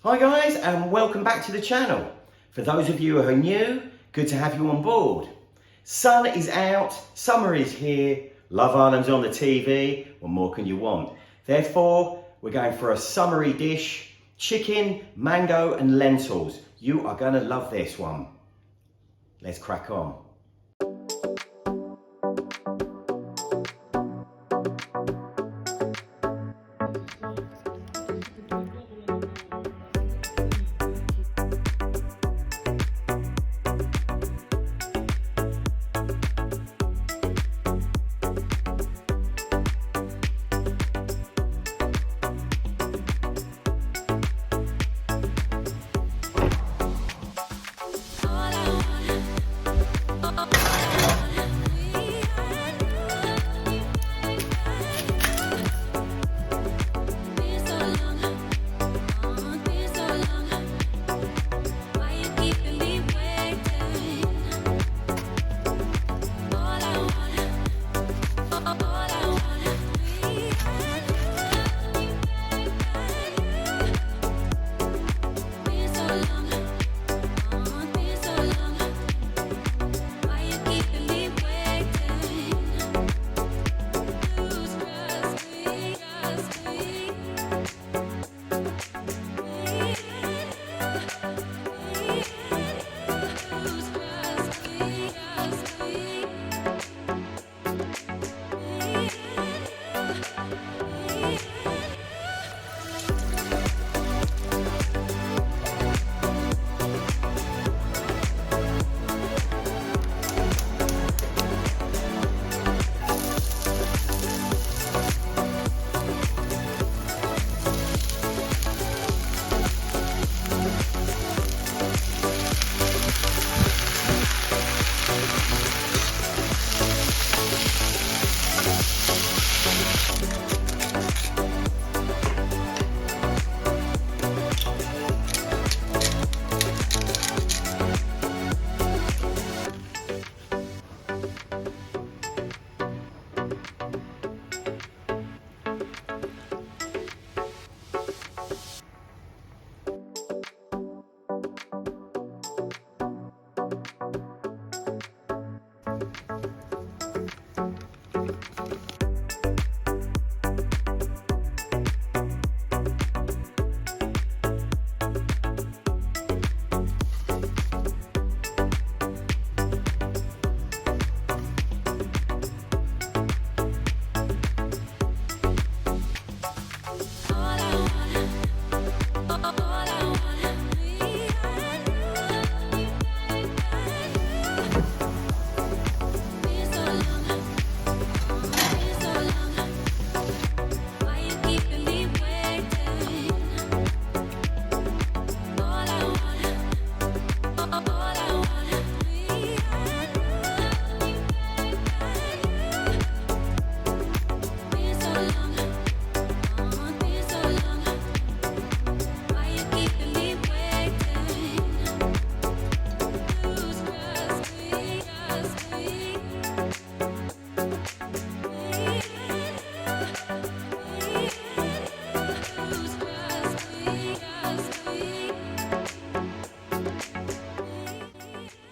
Hi guys, and welcome back to the channel. For those of you who are new, good to have you on board. Sun is out, summer is here, Love Island's on the TV, what more can you want? Therefore, we're going for a summery dish, chicken, mango and lentils. You are going to love this one. Let's crack on.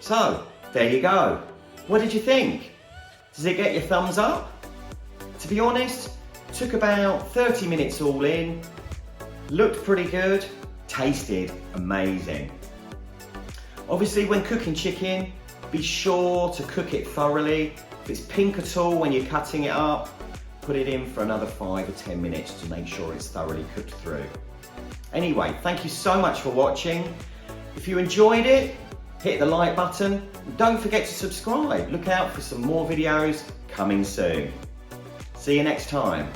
So, there you go. What did you think? Does it get your thumbs up? To be honest, took about 30 minutes all in, looked pretty good, tasted amazing. Obviously when cooking chicken, be sure to cook it thoroughly. If it's pink at all when you're cutting it up, put it in for another 5 or 10 minutes to make sure it's thoroughly cooked through. Anyway, thank you so much for watching. If you enjoyed it, hit the like button and don't forget to subscribe. Look out for some more videos coming soon. See you next time.